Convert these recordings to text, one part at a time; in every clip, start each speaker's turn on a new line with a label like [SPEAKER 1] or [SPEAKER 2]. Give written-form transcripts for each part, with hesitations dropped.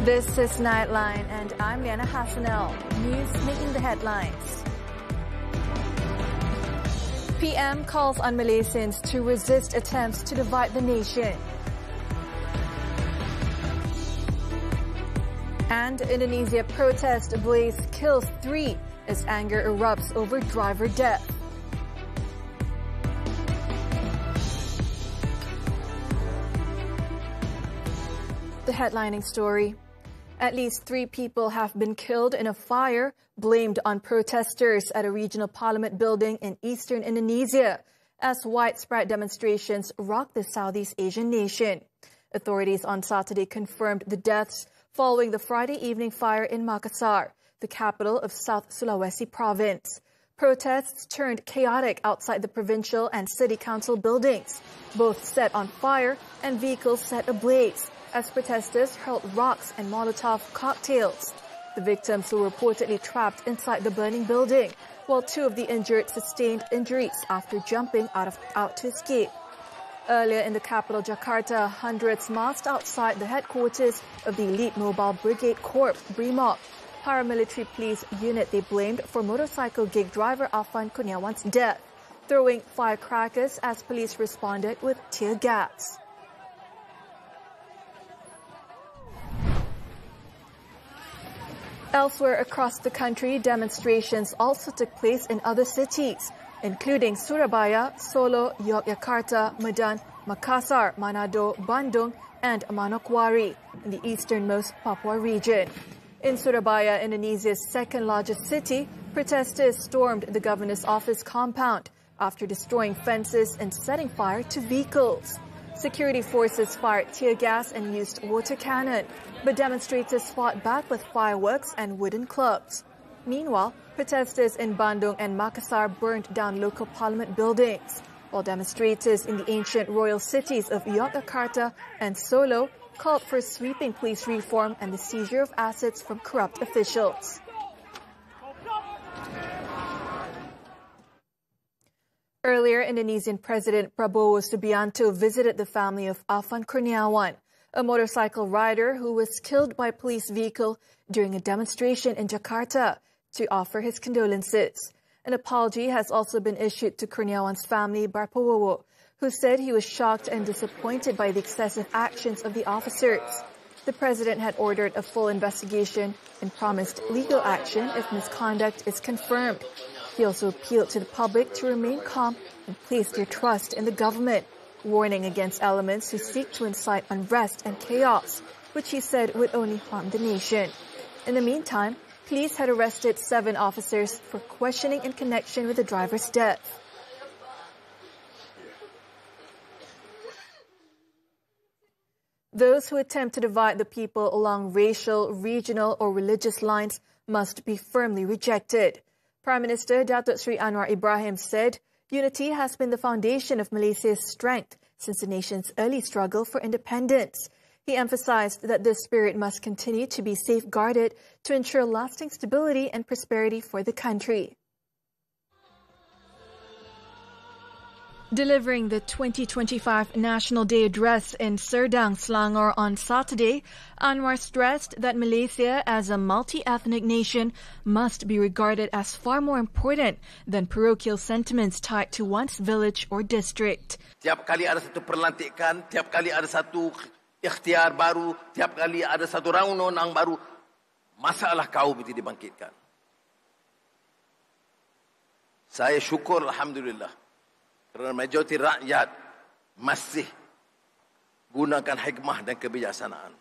[SPEAKER 1] This is Nightline, and I'm Liana Hassanel. News making the headlines. PM calls on Malaysians to resist attempts to divide the nation. And Indonesia protest blaze kills 3 as anger erupts over driver death. The headlining story. At least 3 people have been killed in a fire blamed on protesters at a regional parliament building in eastern Indonesia as widespread demonstrations rocked the Southeast Asian nation. Authorities on Saturday confirmed the deaths following the Friday evening fire in Makassar, the capital of South Sulawesi province. Protests turned chaotic outside the provincial and city council buildings, both set on fire and vehicles set ablaze, as protesters hurled rocks and Molotov cocktails. The victims were reportedly trapped inside the burning building, while 2 of the injured sustained injuries after jumping out to escape. Earlier in the capital, Jakarta, hundreds massed outside the headquarters of the Elite Mobile Brigade Corps, BRIMOB, paramilitary police unit they blamed for motorcycle gig driver Afan Kurniawan's death, throwing firecrackers as police responded with tear gas. Elsewhere across the country, demonstrations also took place in other cities, including Surabaya, Solo, Yogyakarta, Medan, Makassar, Manado, Bandung, and Manokwari in the easternmost Papua region. In Surabaya, Indonesia's second-largest city, protesters stormed the governor's office compound after destroying fences and setting fire to vehicles. Security forces fired tear gas and used water cannon, but demonstrators fought back with fireworks and wooden clubs. Meanwhile, protesters in Bandung and Makassar burned down local parliament buildings, while demonstrators in the ancient royal cities of Yogyakarta and Solo called for sweeping police reform and the seizure of assets from corrupt officials. Earlier, Indonesian President Prabowo Subianto visited the family of Afan Kurniawan, a motorcycle rider who was killed by a police vehicle during a demonstration in Jakarta, to offer his condolences. An apology has also been issued to Kurniawan's family by Prabowo, who said he was shocked and disappointed by the excessive actions of the officers. The president had ordered a full investigation and promised legal action if misconduct is confirmed. He also appealed to the public to remain calm and place their trust in the government, warning against elements who seek to incite unrest and chaos, which he said would only harm the nation. In the meantime, police had arrested 7 officers for questioning in connection with the driver's death. Those who attempt to divide the people along racial, regional, or religious lines must be firmly rejected. Prime Minister Datuk Sri Anwar Ibrahim said unity has been the foundation of Malaysia's strength since the nation's early struggle for independence. He emphasized that this spirit must continue to be safeguarded to ensure lasting stability and prosperity for the country. Delivering the 2025 National Day Address in Serdang, Selangor on Saturday, Anwar stressed that Malaysia as a multi-ethnic nation must be regarded as far more important than parochial sentiments tied to one's village or district.
[SPEAKER 2] Tiap kali ada satu perlantikan, tiap kali ada satu ikhtiar baru, tiap kali ada satu undang-undang baru, masalah kaum itu dibangkitkan. Saya syukur Alhamdulillah. Kerana majoriti rakyat masih gunakan hikmah dan kebijaksanaan.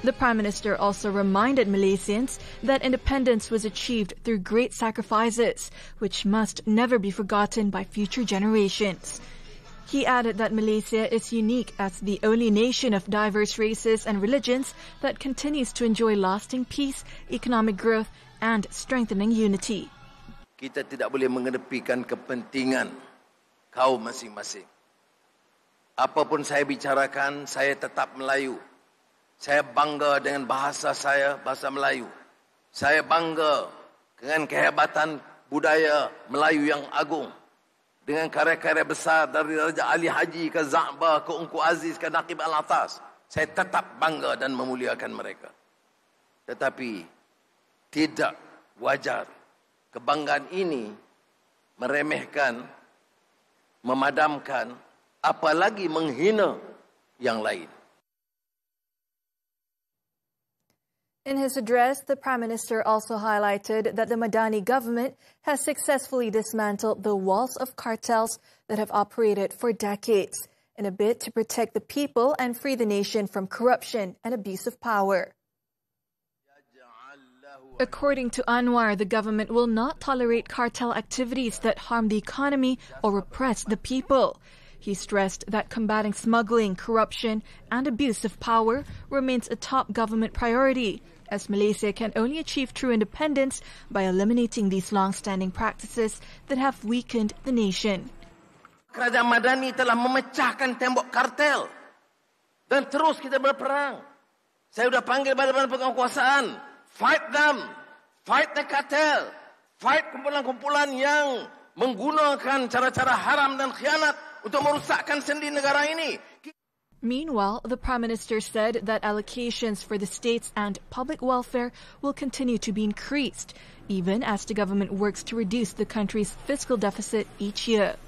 [SPEAKER 1] The Prime Minister also reminded Malaysians that independence was achieved through great sacrifices, which must never be forgotten by future generations. He added that Malaysia is unique as the only nation of diverse races and religions that continues to enjoy lasting peace, economic growth, and strengthening unity.
[SPEAKER 2] Kita tidak boleh mengedepikan kepentingan kaum masing-masing. Apapun saya bicarakan, saya tetap Melayu. Saya bangga dengan bahasa saya, bahasa Melayu. Saya bangga dengan kehebatan budaya Melayu yang agung. Dengan karya-karya besar dari Raja Ali Haji ke Za'ba ke Ungku Aziz ke Naqib Al-Atas. Saya tetap bangga dan memuliakan mereka. Tetapi tidak wajar kebanggaan ini meremehkan, memadamkan, apalagi menghina yang lain.
[SPEAKER 1] In his address, the Prime Minister also highlighted that the Madani government has successfully dismantled the walls of cartels that have operated for decades in a bid to protect the people and free the nation from corruption and abuse of power. According to Anwar, the government will not tolerate cartel activities that harm the economy or oppress the people. He stressed that combating smuggling, corruption, and abuse of power remains a top government priority, as Malaysia can only achieve true independence by eliminating these long-standing practices that have weakened the nation.
[SPEAKER 2] Kerajaan Madani telah memecahkan tembok kartel dan terus kita berperang. Saya sudah panggil badan-badan penguasaan, fight them, fight the cartel, fight kumpulan-kumpulan yang menggunakan cara-cara haram dan khianat untuk merusakkan sendi negara ini.
[SPEAKER 1] Meanwhile, the Prime Minister said that allocations for the states and public welfare will continue to be increased, even as the government works to reduce the country's fiscal deficit each year.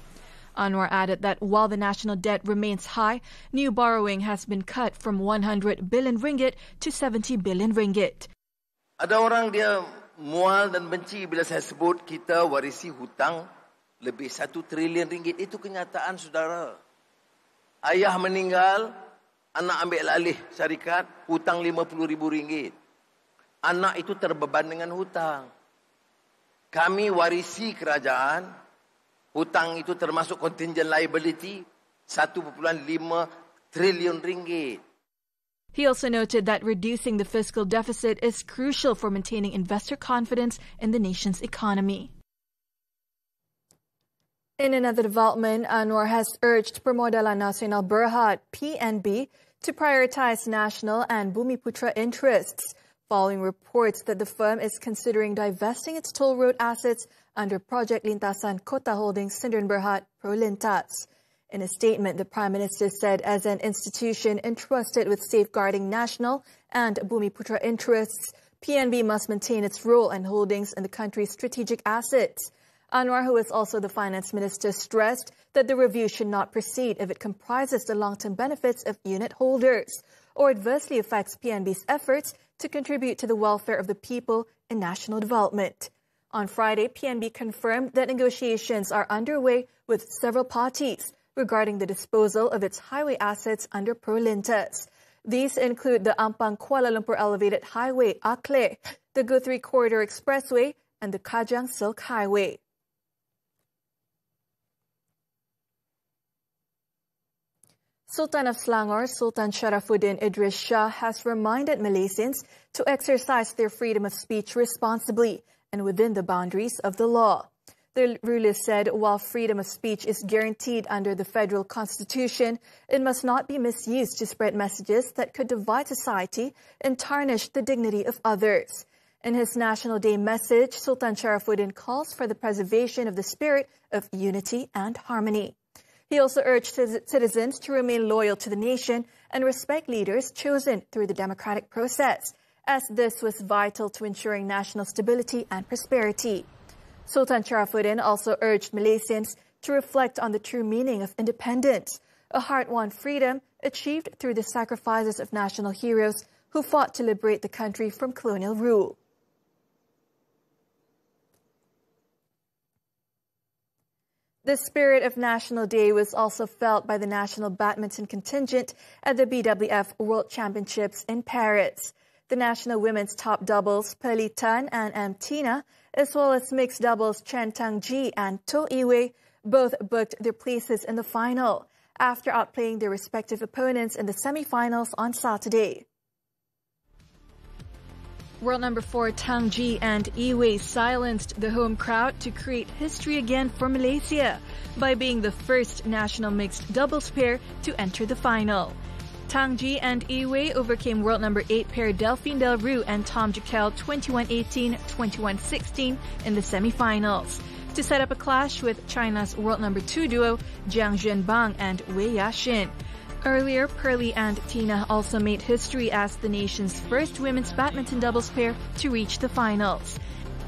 [SPEAKER 1] Anwar added that while the national debt remains high, new borrowing has been cut from 100 billion ringgit to 70 billion ringgit.
[SPEAKER 2] Ada orang dia mual dan benci bila saya sebut kita warisi hutang lebih 1 trilion ringgit. Itu kenyataan, saudara. Ayah meninggal, anak ambil alih syarikat, hutang 50 ribu ringgit. Anak itu terbeban dengan hutang. Kami warisi kerajaan, hutang itu termasuk contingent liability, 1.5 trilion ringgit.
[SPEAKER 1] He also noted that reducing the fiscal deficit is crucial for maintaining investor confidence in the nation's economy. In another development, Anwar has urged Permodalan Nasional Berhad, PNB, to prioritize national and Bumiputra interests, following reports that the firm is considering divesting its toll road assets under Project Lintasan Kota Holdings Sdn Berhad Prolintas. In a statement, the Prime Minister said as an institution entrusted with safeguarding national and Bumiputra interests, PNB must maintain its role and holdings in the country's strategic assets. Anwar, who is also the finance minister, stressed that the review should not proceed if it comprises the long-term benefits of unit holders or adversely affects PNB's efforts to contribute to the welfare of the people and national development. On Friday, PNB confirmed that negotiations are underway with several parties regarding the disposal of its highway assets under Prolintas. These include the Ampang-Kuala Lumpur Elevated Highway, AKLE, the Guthrie Corridor Expressway, and the Kajang Silk Highway. Sultan of Selangor, Sultan Sharafuddin Idris Shah, has reminded Malaysians to exercise their freedom of speech responsibly and within the boundaries of the law. The ruler said while freedom of speech is guaranteed under the federal constitution, it must not be misused to spread messages that could divide society and tarnish the dignity of others. In his National Day message, Sultan Sharafuddin calls for the preservation of the spirit of unity and harmony. He also urged citizens to remain loyal to the nation and respect leaders chosen through the democratic process, as this was vital to ensuring national stability and prosperity. Sultan Sharafuddin also urged Malaysians to reflect on the true meaning of independence, a hard-won freedom achieved through the sacrifices of national heroes who fought to liberate the country from colonial rule. The spirit of National Day was also felt by the national badminton contingent at the BWF World Championships in Paris. The national women's top doubles, Pearly Tan and Tina, as well as mixed doubles Chen Tang-ji and To Iwei, both booked their places in the final after outplaying their respective opponents in the semi-finals on Saturday. World number 4 Tang Ji and Iwei silenced the home crowd to create history again for Malaysia by being the first national mixed doubles pair to enter the final. Tang Ji and Iwei overcame world number 8 pair Delphine Del Rue and Tom Jekyll 21-18, 21-16 in the semi-finals to set up a clash with China's world number 2 duo Jiang Zhenbang and Wei Yaxin. Earlier, Pearly and Tina also made history as the nation's first women's badminton doubles pair to reach the finals.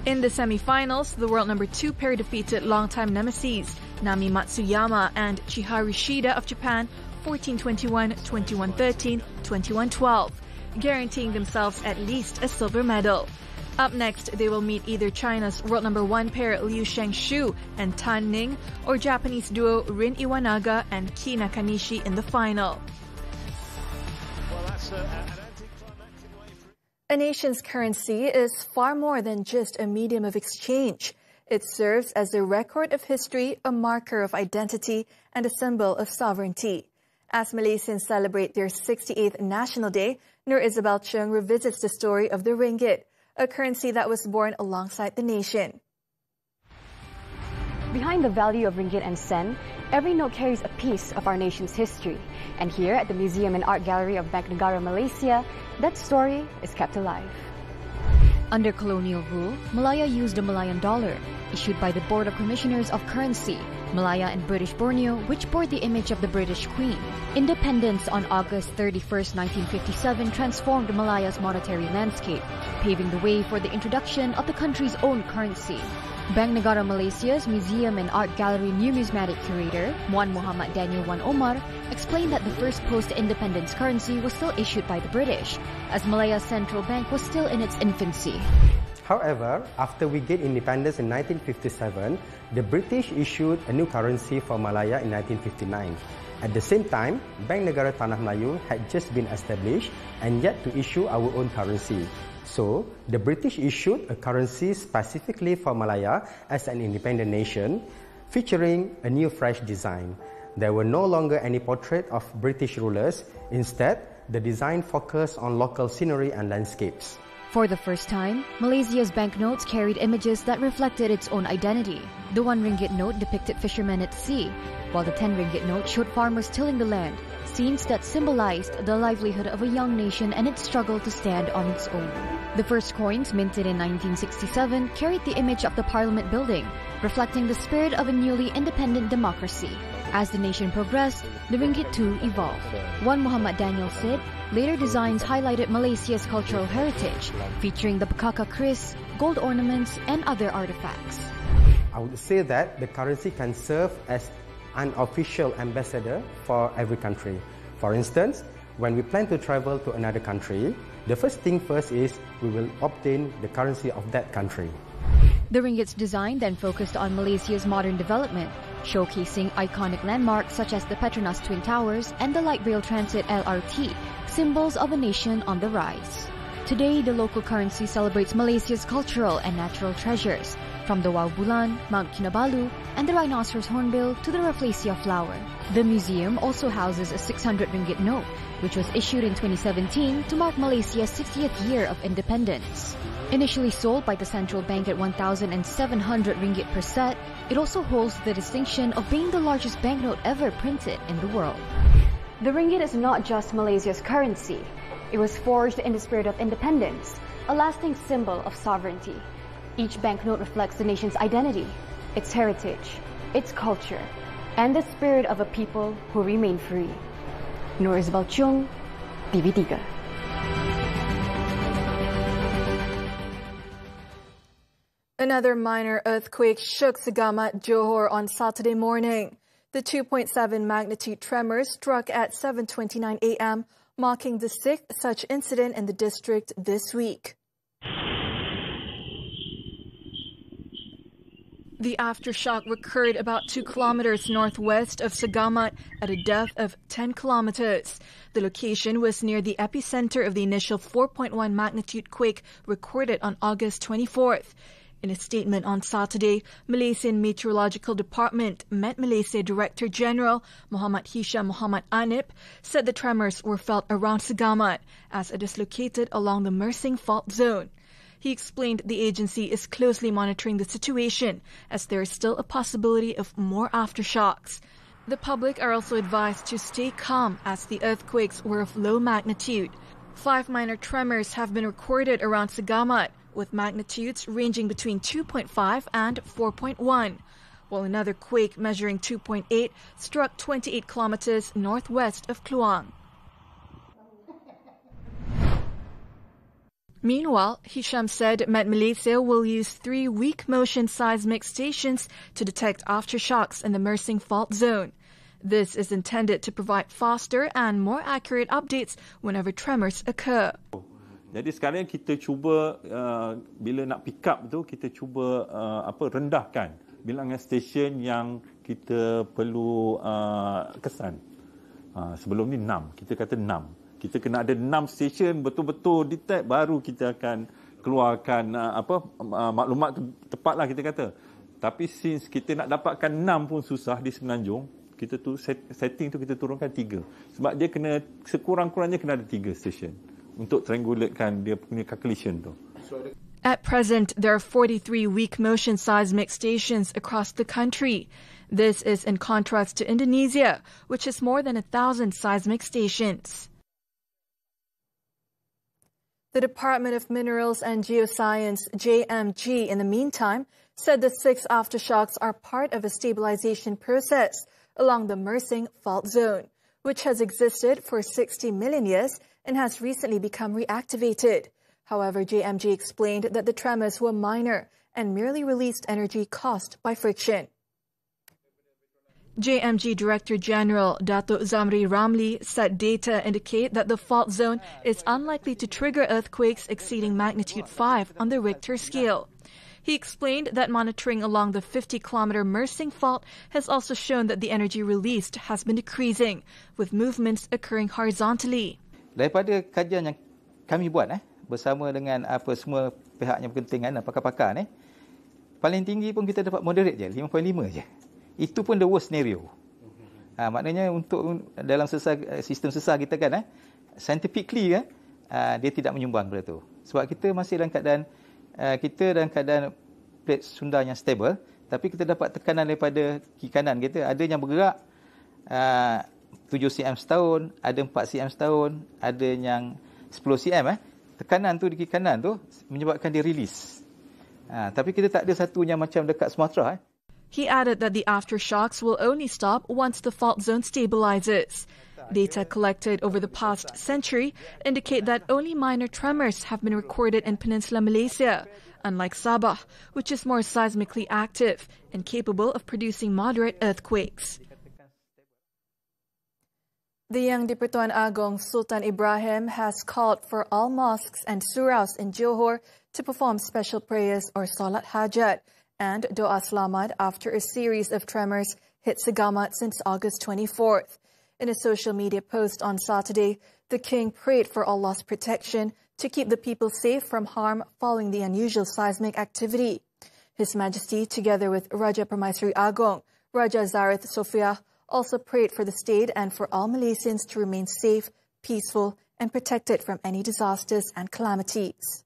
[SPEAKER 1] In the semi-finals, the world number 2 pair defeated longtime nemesis Nami Matsuyama and Chiharu Shida of Japan 14-21, 21-13, 21-12, guaranteeing themselves at least a silver medal. Up next, they will meet either China's world number 1 pair Liu Shengshu and Tan Ning or Japanese duo Rin Iwanaga and Ki Nakanishi in the final. A nation's currency is far more than just a medium of exchange. It serves as a record of history, a marker of identity, and a symbol of sovereignty. As Malaysians celebrate their 68th National Day, Nur Isabel Chung revisits the story of the ringgit, a currency that was born alongside the nation.
[SPEAKER 3] Behind the value of ringgit and sen, every note carries a piece of our nation's history. And here at the Museum and Art Gallery of Bank Negara Malaysia, that story is kept alive. Under colonial rule, Malaya used the Malayan dollar, issued by the Board of Commissioners of Currency, Malaya and British Borneo, which bore the image of the British Queen. Independence on August 31st, 1957 transformed Malaya's monetary landscape, paving the way for the introduction of the country's own currency. Bank Negara Malaysia's Museum and Art Gallery numismatic curator, Wan Muhammad Daniel Wan Omar, explained that the first post-independence currency was still issued by the British, as Malaya's central bank was still in its infancy.
[SPEAKER 4] However, after we gained independence in 1957, the British issued a new currency for Malaya in 1959. At the same time, Bank Negara Tanah Melayu had just been established and yet to issue our own currency. So, the British issued a currency specifically for Malaya as an independent nation, featuring a new fresh design. There were no longer any portrait of British rulers. Instead, the design focused on local scenery and landscapes.
[SPEAKER 3] For the first time, Malaysia's banknotes carried images that reflected its own identity. The 1 ringgit note depicted fishermen at sea, while the 10 ringgit note showed farmers tilling the land, scenes that symbolized the livelihood of a young nation and its struggle to stand on its own. The first coins, minted in 1967, carried the image of the Parliament building, reflecting the spirit of a newly independent democracy. As the nation progressed, the ringgit too evolved. Wan Muhammad Daniel said, later designs highlighted Malaysia's cultural heritage, featuring the Bakaka kris, gold ornaments, and other artifacts.
[SPEAKER 4] I would say that the currency can serve as an official ambassador for every country. For instance, when we plan to travel to another country, the first thing first is we will obtain the currency of that country.
[SPEAKER 3] The ringgit's design then focused on Malaysia's modern development, showcasing iconic landmarks such as the Petronas Twin Towers and the Light Rail Transit LRT, symbols of a nation on the rise. Today, the local currency celebrates Malaysia's cultural and natural treasures, from the Wau Bulan, Mount Kinabalu, and the rhinoceros hornbill to the Rafflesia flower. The museum also houses a 600 ringgit note, which was issued in 2017 to mark Malaysia's 60th year of independence. Initially sold by the central bank at 1,700 ringgit per set, it also holds the distinction of being the largest banknote ever printed in the world. The ringgit is not just Malaysia's currency. It was forged in the spirit of independence, a lasting symbol of sovereignty. Each banknote reflects the nation's identity, its heritage, its culture, and the spirit of a people who remain free. Nur Isabel Chung, TV3.
[SPEAKER 1] Another minor earthquake shook Segamat, Johor on Saturday morning. The 2.7 magnitude tremor struck at 7:29 a.m., marking the 6th such incident in the district this week. The aftershock occurred about 2 kilometers northwest of Segamat at a depth of 10 kilometers. The location was near the epicenter of the initial 4.1 magnitude quake recorded on August 24th. In a statement on Saturday, Malaysian Meteorological Department Met Malaysia Director General Muhammad Hisham Muhammad Anip said the tremors were felt around Segamat as it is located along the Mersing Fault Zone. He explained the agency is closely monitoring the situation as there is still a possibility of more aftershocks. The public are also advised to stay calm as the earthquakes were of low magnitude. 5 minor tremors have been recorded around Segamat, with magnitudes ranging between 2.5 and 4.1. while another quake measuring 2.8 struck 28 kilometers northwest of Kluang. Meanwhile, Hisham said Met Malaysia will use 3 weak motion seismic stations to detect aftershocks in the Mersing fault zone. This is intended to provide faster and more accurate updates whenever tremors occur.
[SPEAKER 5] Jadi sekarang kita cuba bila nak pick up tu kita cuba rendahkan bilangan stesen yang kita perlu kesan. Sebelum ni 6, kita kata 6. Kita kena ada 6 stesen betul-betul detect baru kita akan keluarkan maklumat tepatlah kita kata. Tapi since kita nak dapatkan 6 pun susah di Semenanjung, kita tu setting tu kita turunkan 3. Sebab dia kena sekurang-kurangnya kena ada 3 stesen untuk triangulatekan dia punya calculation tu.
[SPEAKER 1] At present, there are 43 weak motion seismic stations across the country. This is in contrast to Indonesia, which has more than 1,000 seismic stations. The Department of Minerals and Geoscience, JMG, in the meantime, said the 6 aftershocks are part of a stabilization process along the Mersing fault zone, which has existed for 60 million years and has recently become reactivated. However, JMG explained that the tremors were minor and merely released energy caused by friction. JMG Director General Datuk Zamri Ramli said data indicate that the fault zone is unlikely to trigger earthquakes exceeding magnitude 5 on the Richter scale. He explained that monitoring along the 50-kilometer Mersing fault has also shown that the energy released has been decreasing, with movements occurring horizontally.
[SPEAKER 6] Daripada kajian yang kami buat bersama dengan semua pihak yang berkepentingan dan pakar-pakar paling tinggi pun kita dapat moderate je, 5.5 je. Itu pun the worst scenario. Maknanya untuk dalam sistem sesar kita kan scientifically dia tidak menyumbang pada tu. Sebab kita masih dalam keadaan plate sundar yang stable, tapi kita dapat tekanan daripada kiri kanan kita. Ada yang bergerak 7 cm setahun, ada 4 cm setahun, ada yang 10 cm. Tekanan tu di kiri kanan tu menyebabkan dia release. Tapi kita tak ada satu yang macam dekat Sumatera.
[SPEAKER 1] He added that the aftershocks will only stop once the fault zone stabilizes. Data collected over the past century indicate that only minor tremors have been recorded in Peninsular Malaysia, unlike Sabah, which is more seismically active and capable of producing moderate earthquakes. The Yang di-Pertuan Agong Sultan Ibrahim has called for all mosques and suraus in Johor to perform special prayers or salat hajat and doa selamat after a series of tremors hit Segamat since August 24th. In a social media post on Saturday, the king prayed for Allah's protection to keep the people safe from harm following the unusual seismic activity. His Majesty, together with Raja Permaisuri Agong, Raja Zarith Sofia, also prayed for the state and for all Malaysians to remain safe, peaceful, and protected from any disasters and calamities.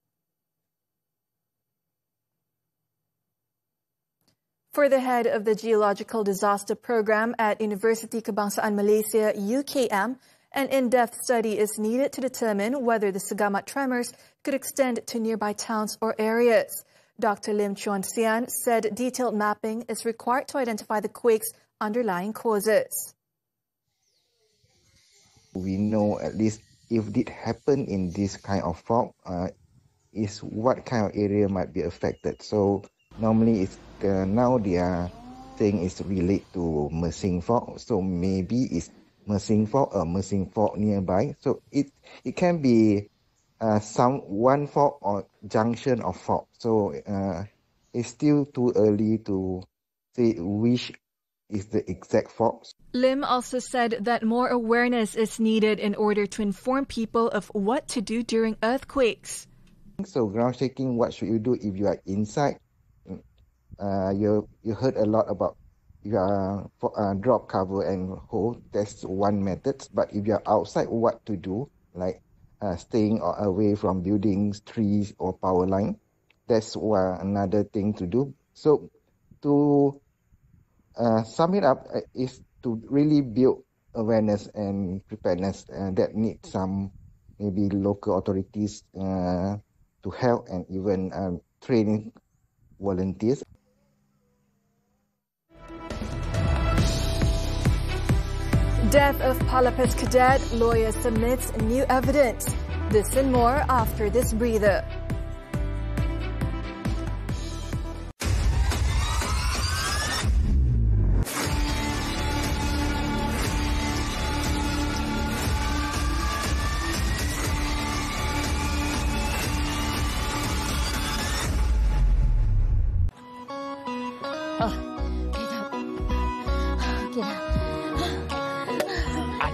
[SPEAKER 1] For the head of the Geological Disaster Program at University Kebangsaan Malaysia, UKM, an in-depth study is needed to determine whether the Segamat tremors could extend to nearby towns or areas. Dr. Lim Chuan Sian said detailed mapping is required to identify the quake's underlying causes.
[SPEAKER 7] We know at least if it happened in this kind of fault, is what kind of area might be affected. So normally it's now they are saying it's related to Mersing fault. So maybe it's Mersing fault or Mersing fault nearby. So it can be one fault or junction of fault. So it's still too early to say which is the exact fault.
[SPEAKER 1] Lim also said that more awareness is needed in order to inform people of what to do during earthquakes.
[SPEAKER 7] So ground shaking, what should you do if you are inside? You heard a lot about drop, cover and hold. That's one method. But if you're outside, what to do? Like staying away from buildings, trees or power line. That's another thing to do. So to sum it up is to really build awareness and preparedness that needs some maybe local authorities to help and even training volunteers.
[SPEAKER 1] Death of Palapes cadet, lawyer submits new evidence. This and more after this breather.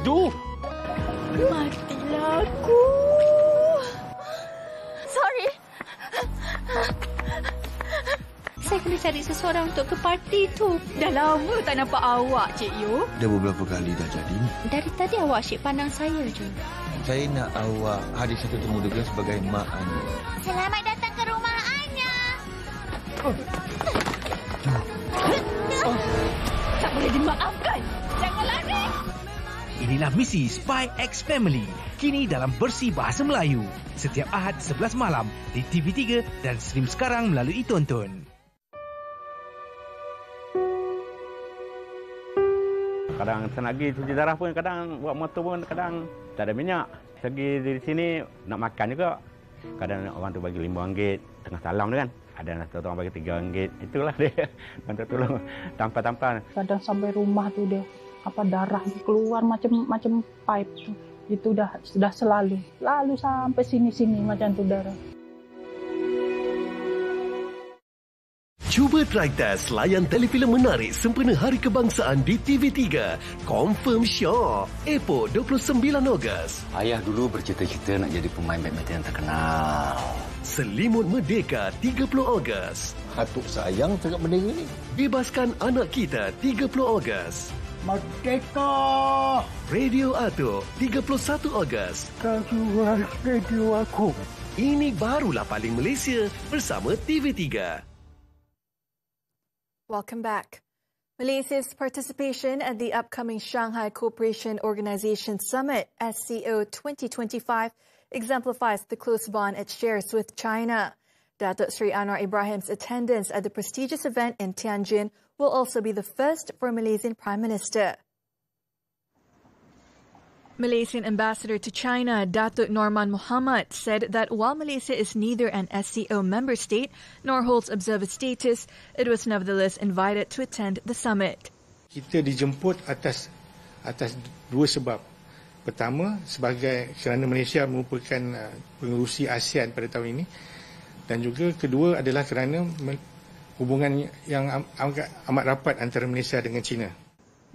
[SPEAKER 8] Aduh!
[SPEAKER 3] Matilah aku. Sorry. Saya kena cari seseorang untuk ke parti tu. Dah lama tak nampak awak, Cik Yu.
[SPEAKER 9] Dah beberapa kali dah jadi ni.
[SPEAKER 3] Dari tadi awak asyik pandang saya je.
[SPEAKER 9] Saya nak awak hadir satu temu dengan sebagai mak Anya.
[SPEAKER 3] Selamat datang ke rumah Anya. Tak boleh dimaafkan. Jangan lari.
[SPEAKER 8] Inilah misi Spy X Family. Kini dalam versi bahasa Melayu. Setiap Ahad 11 malam di TV3 dan stream sekarang melalui Tonton.
[SPEAKER 5] Kadang saya nak pergi cuci darah pun, kadang buat motor pun, kadang tak ada minyak. Segi di sini nak makan juga. Kadang orang tu bagi RM5 tengah salam tu kan. Ada orang bagi RM3. Itulah dia. Bantu tolong tanpa-tanpa.
[SPEAKER 10] Kadang sampai rumah tu dia darah keluar macam pipe tu. Itu sudah selalu sampai sini macam tu darah.
[SPEAKER 11] Cuba try test layan telefilm menarik sempena Hari Kebangsaan di TV3. Confirm syok. Epo 29 Ogos.
[SPEAKER 12] Ayah dulu bercita-cita nak jadi pemain badminton yang terkenal.
[SPEAKER 11] Selimut Merdeka 30 Ogos.
[SPEAKER 9] Atuk sayang sangat bendera ni.
[SPEAKER 11] Bebaskan anak kita 30 Ogos.
[SPEAKER 9] Merdeka!
[SPEAKER 11] Radio Ato 31 Ogos.
[SPEAKER 9] Tak jual radio aku.
[SPEAKER 11] Ini barulah paling Malaysia bersama TV3.
[SPEAKER 1] Welcome back. Malaysia's participation at the upcoming Shanghai Cooperation Organization Summit, SCO 2025, exemplifies the close bond it shares with China. Datuk Seri Anwar Ibrahim's attendance at the prestigious event in Tianjin will also be the first for Malaysian Prime Minister. Malaysian ambassador to China, Datuk Norman Mohamad, said that while Malaysia is neither an SCO member state nor holds observer status, it was nevertheless invited to attend the summit.
[SPEAKER 13] Kita dijemput atas dua sebab. Pertama, kerana Malaysia merupakan pengerusi ASEAN pada tahun ini, dan juga kedua adalah kerana hubungan yang amat rapat antara Malaysia dengan China.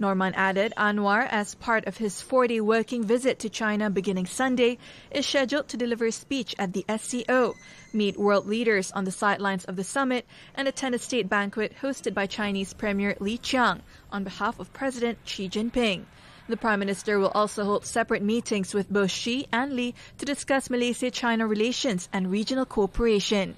[SPEAKER 1] Norman added Anwar, as part of his 4-day working visit to China beginning Sunday, is scheduled to deliver a speech at the SCO, meet world leaders on the sidelines of the summit, and attend a state banquet hosted by Chinese Premier Li Qiang on behalf of President Xi Jinping. The Prime Minister will also hold separate meetings with both Xi and Li to discuss Malaysia-China relations and regional cooperation.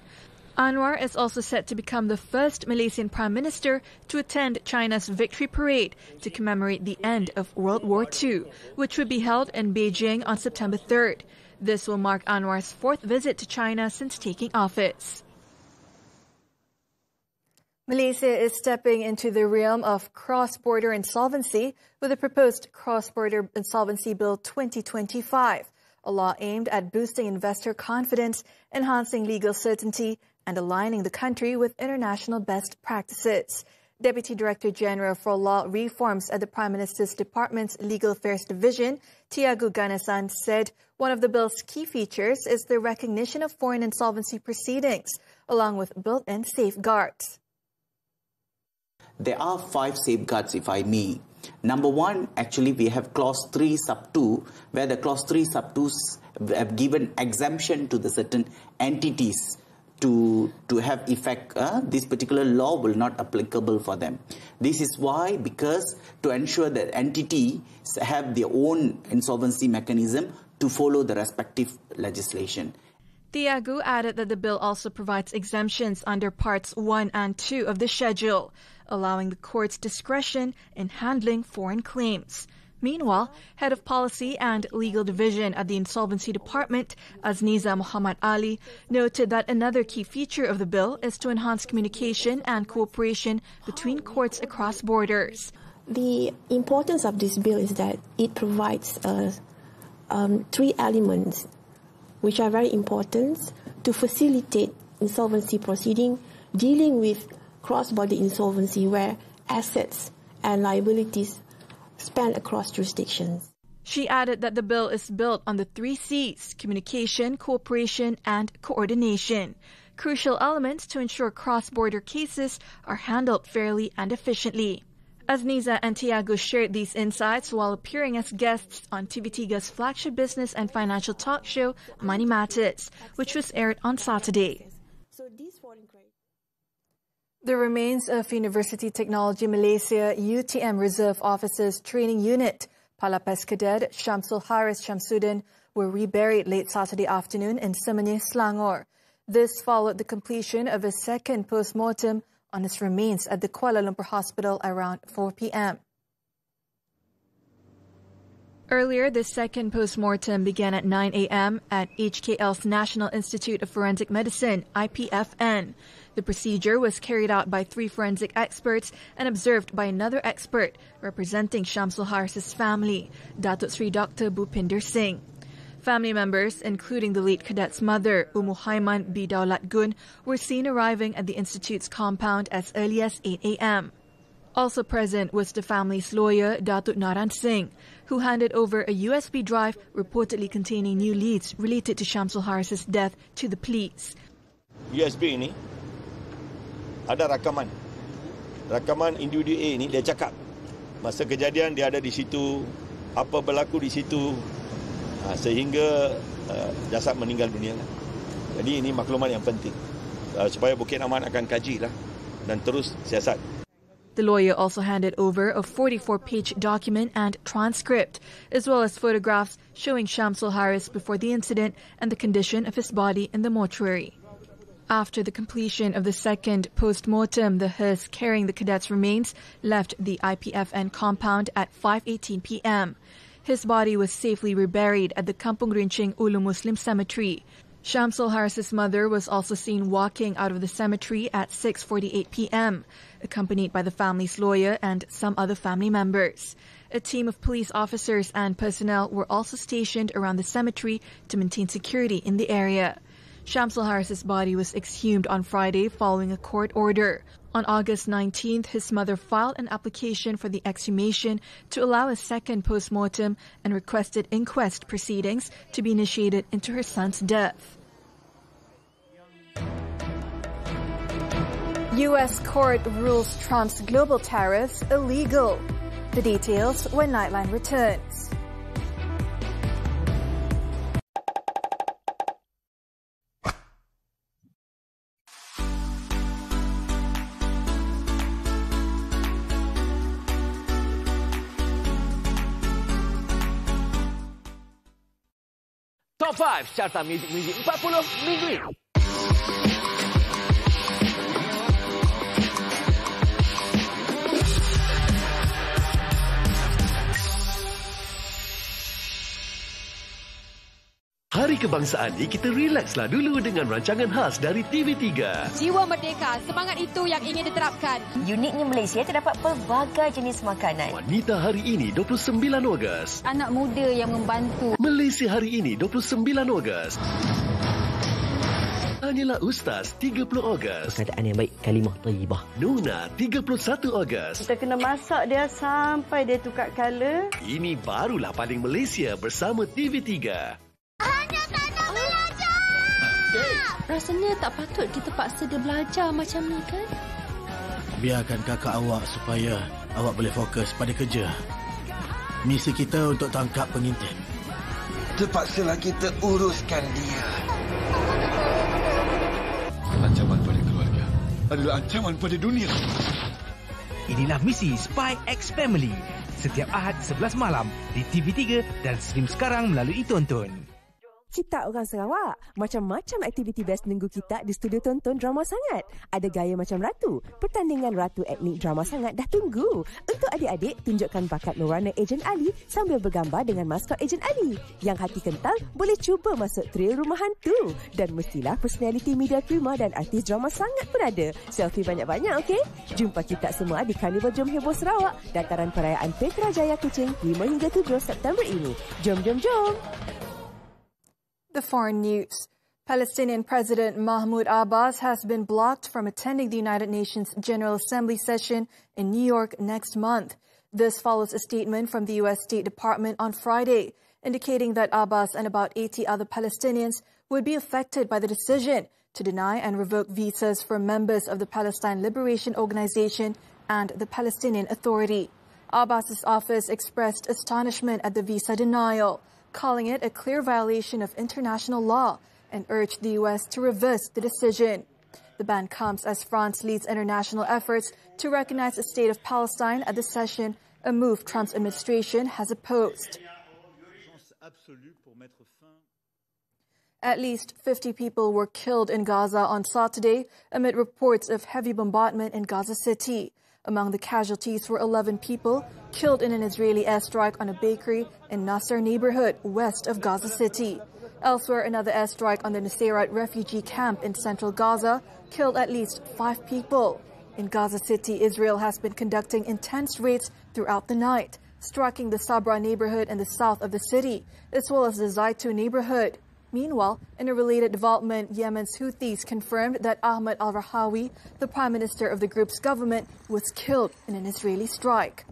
[SPEAKER 1] Anwar is also set to become the first Malaysian Prime Minister to attend China's Victory Parade to commemorate the end of World War II, which would be held in Beijing on September 3rd. This will mark Anwar's 4th visit to China since taking office. Malaysia is stepping into the realm of cross-border insolvency with the proposed Cross-Border Insolvency Bill 2025, a law aimed at boosting investor confidence, enhancing legal certainty, and aligning the country with international best practices. Deputy Director General for Law Reforms at the Prime Minister's Department's Legal Affairs Division, Tiago Ganasan, said one of the bill's key features is the recognition of foreign insolvency proceedings, along with built-in safeguards.
[SPEAKER 14] There are 5 safeguards, if I may. Number 1, actually, we have Clause 3 sub 2, where the Clause 3 sub 2 have given exemption to the certain entities to have effect. This particular law will not applicable for them. This is why, because to ensure that entities have their own insolvency mechanism to follow the respective legislation.
[SPEAKER 1] Tiago added that the bill also provides exemptions under Parts 1 and 2 of the schedule, allowing the court's discretion in handling foreign claims. Meanwhile, Head of Policy and Legal Division at the Insolvency Department, Azniza Muhammad Ali, noted that another key feature of the bill is to enhance communication and cooperation between courts across borders.
[SPEAKER 15] The importance of this bill is that it provides three elements which are very important to facilitate insolvency proceeding, dealing with cross-border insolvency where assets and liabilities span across jurisdictions.
[SPEAKER 1] She added that the bill is built on the 3 C's: communication, cooperation, and coordination, crucial elements to ensure cross-border cases are handled fairly and efficiently. Azniza and Tiago shared these insights while appearing as guests on TV3's flagship business and financial talk show, Money Matters, which was aired on Saturday. The remains of University Technology Malaysia UTM Reserve Officers Training Unit, Palapes Cadet Shamsul Haris Shamsuddin, were reburied late Saturday afternoon in Semenyih, Selangor. This followed the completion of a second post-mortem on his remains at the Kuala Lumpur Hospital around 4 p.m. Earlier, the second post-mortem began at 9 a.m. at HKL's National Institute of Forensic Medicine, IPFN. The procedure was carried out by 3 forensic experts and observed by another expert representing Shamsul Haris's family, Datuk Sri Dr. Bhupinder Singh. Family members, including the late cadet's mother, Haiman B. Daulat Gun, were seen arriving at the institute's compound as early as 8 a.m. Also present was the family's lawyer, Datuk Naran Singh, who handed over a USB drive reportedly containing new leads related to Shamsul Haris's death to the police.
[SPEAKER 16] USB ini ada rakaman. Rakaman individu A ini dia cakap masa kejadian dia ada di situ, apa berlaku di situ, sehingga jasad meninggal dunia. Jadi ini maklumat yang penting supaya Bukit Aman akan kajilah dan terus siasat.
[SPEAKER 1] The lawyer also handed over a 44-page document and transcript, as well as photographs showing Shamsul Haris before the incident and the condition of his body in the mortuary. After the completion of the second post-mortem, the hearse carrying the cadet's remains left the IPFN compound at 5:18 p.m. His body was safely reburied at the Kampung Rinching Ulu Muslim Cemetery. Shamsul Haris's mother was also seen walking out of the cemetery at 6:48 p.m., accompanied by the family's lawyer and some other family members. A team of police officers and personnel were also stationed around the cemetery to maintain security in the area. Shamsul Haris's body was exhumed on Friday following a court order. On August 19th, his mother filed an application for the exhumation to allow a second post-mortem and requested inquest proceedings to be initiated into her son's death. U.S. court rules Trump's global tariffs illegal. The details when Nightline returns.
[SPEAKER 17] Top 5 carta muzik 40 minggu ini.
[SPEAKER 11] Hari Kebangsaan ni kita relaxlah dulu dengan rancangan khas dari TV3.
[SPEAKER 18] Jiwa merdeka, semangat itu yang ingin diterapkan.
[SPEAKER 19] Uniknya Malaysia terdapat pelbagai jenis makanan.
[SPEAKER 11] Wanita hari ini 29 Ogos.
[SPEAKER 18] Anak muda yang membantu.
[SPEAKER 11] Malaysia hari ini 29 Ogos. Hanyalah Ustaz 30 Ogos.
[SPEAKER 20] Perkataan yang baik, kalimah thayyibah.
[SPEAKER 11] Nuna 31 Ogos.
[SPEAKER 21] Kita kena masak dia sampai dia tukar color.
[SPEAKER 11] Ini barulah paling Malaysia bersama TV3.
[SPEAKER 22] Hanya tak nak belajar.
[SPEAKER 23] Rasanya tak patut kita paksa dia belajar macam ni kan?
[SPEAKER 24] Biarkan kakak awak supaya awak boleh fokus pada kerja. Misi kita untuk tangkap pengintip.
[SPEAKER 2] Terpaksalah kita uruskan dia.
[SPEAKER 9] Ancaman pada keluarga adalah ancaman pada dunia.
[SPEAKER 8] Inilah misi Spy X Family. Setiap Ahad 11 malam di TV3 dan stream sekarang melalui Tonton.
[SPEAKER 3] Kita orang Sarawak, macam-macam aktiviti best minggu kita di studio tonton Drama Sangat. Ada gaya macam ratu, pertandingan ratu etnik Drama Sangat dah tunggu. Untuk adik-adik, tunjukkan bakat merana Ejen Ali sambil bergambar dengan maskot Ejen Ali. Yang hati kental, boleh cuba masuk thrill rumah hantu. Dan mestilah personaliti media prima dan artis Drama Sangat pun ada. Selfie banyak-banyak, okey? Jumpa kita semua di Karnival Jom Heboh Sarawak, dataran perayaan Petra Jaya Kuching 5 hingga 7 September ini. Jom, jom, jom!
[SPEAKER 1] The foreign news. Palestinian President Mahmoud Abbas has been blocked from attending the United Nations General Assembly session in New York next month. This follows a statement from the U.S. State Department on Friday, indicating that Abbas and about 80 other Palestinians would be affected by the decision to deny and revoke visas for members of the Palestine Liberation Organization and the Palestinian Authority. Abbas's office expressed astonishment at the visa denial, calling it a clear violation of international law, and urged the U.S. to reverse the decision. The ban comes as France leads international efforts to recognize the state of Palestine at the session, a move Trump's administration has opposed. At least 50 people were killed in Gaza on Saturday amid reports of heavy bombardment in Gaza City. Among the casualties were 11 people killed in an Israeli airstrike on a bakery in Nasser neighborhood west of Gaza City. Elsewhere, another airstrike on the Nusayrat refugee camp in central Gaza killed at least 5 people. In Gaza City, Israel has been conducting intense raids throughout the night, striking the Sabra neighborhood in the south of the city, as well as the Zaitun neighborhood. Meanwhile, in a related development, Yemen's Houthis confirmed that Ahmed al-Rahawi, the prime minister of the group's government, was killed in an Israeli strike.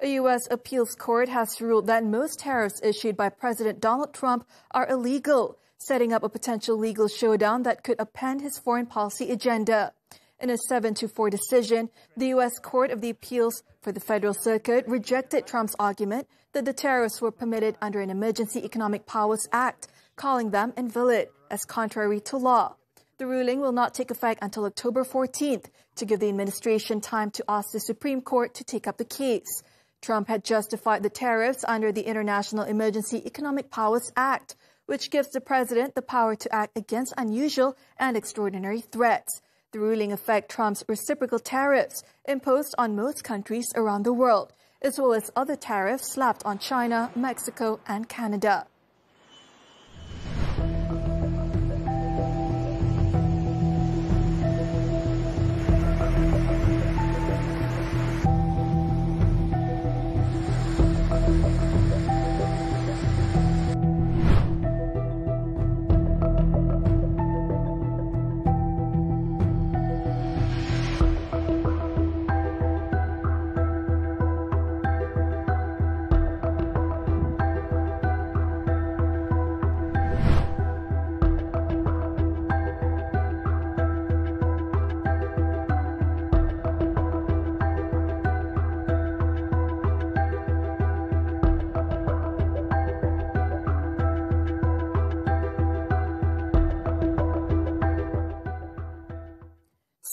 [SPEAKER 1] A U.S. appeals court has ruled that most tariffs issued by President Donald Trump are illegal, setting up a potential legal showdown that could upend his foreign policy agenda. In a 7-4 decision, the U.S. Court of the Appeals for the Federal Circuit rejected Trump's argument that the tariffs were permitted under an Emergency Economic Powers Act, calling them invalid as contrary to law. The ruling will not take effect until October 14th to give the administration time to ask the Supreme Court to take up the case. Trump had justified the tariffs under the International Emergency Economic Powers Act, which gives the president the power to act against unusual and extraordinary threats. The ruling affects Trump's reciprocal tariffs imposed on most countries around the world, as well as other tariffs slapped on China, Mexico, and Canada.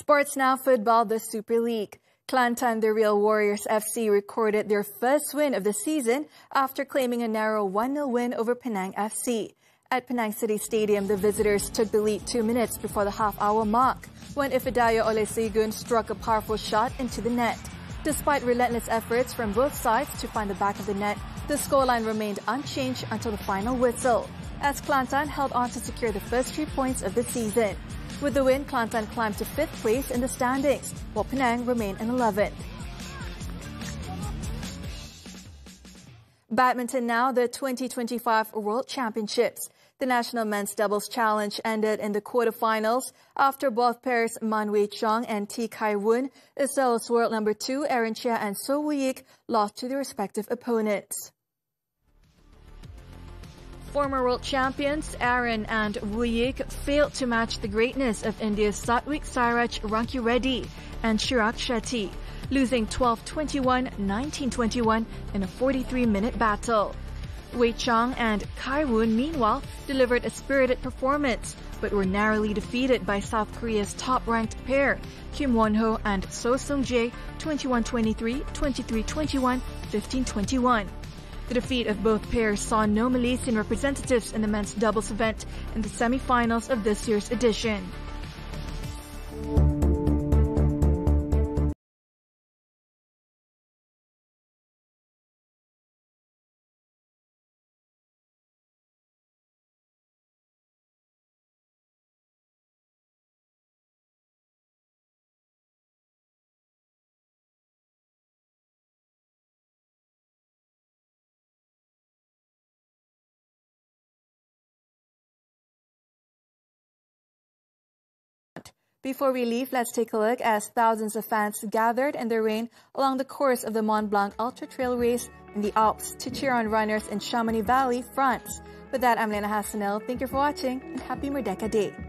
[SPEAKER 1] Sports now, football, the Super League. Kelantan, the Real Warriors FC, recorded their first win of the season after claiming a narrow 1-0 win over Penang FC. At Penang City Stadium, the visitors took the lead 2 minutes before the half-hour mark, when Ifedayo Olesegun struck a powerful shot into the net. Despite relentless efforts from both sides to find the back of the net, the scoreline remained unchanged until the final whistle, as Kelantan held on to secure the first 3 points of the season. With the win, Kelantan climbed to 5th place in the standings, while Penang remained in 11th. Badminton now, the 2025 World Championships. The National Men's Doubles Challenge ended in the quarterfinals after both pairs Man Wei Chong and T Kai Woon, as well as world number 2 Aaron Chia and So Woo Yik, lost to their respective opponents. Former world champions Aaron and Woo Yik failed to match the greatness of India's Satwik Sairaj Rankireddy and Chirag Shetty, losing 12-21, 19-21 in a 43-minute battle. Wei Chong and Kai Woon, meanwhile, delivered a spirited performance, but were narrowly defeated by South Korea's top-ranked pair, Kim Won-ho and So Sung-jae, 21-23, 23-21, 15-21. The defeat of both pairs saw no Malaysian representatives in the men's doubles event in the semi-finals of this year's edition. Before we leave, let's take a look as thousands of fans gathered in the rain along the course of the Mont Blanc Ultra Trail race in the Alps to cheer on runners in Chamonix Valley, France. With that, I'm Lena Hassanel. Thank you for watching and happy Merdeka Day.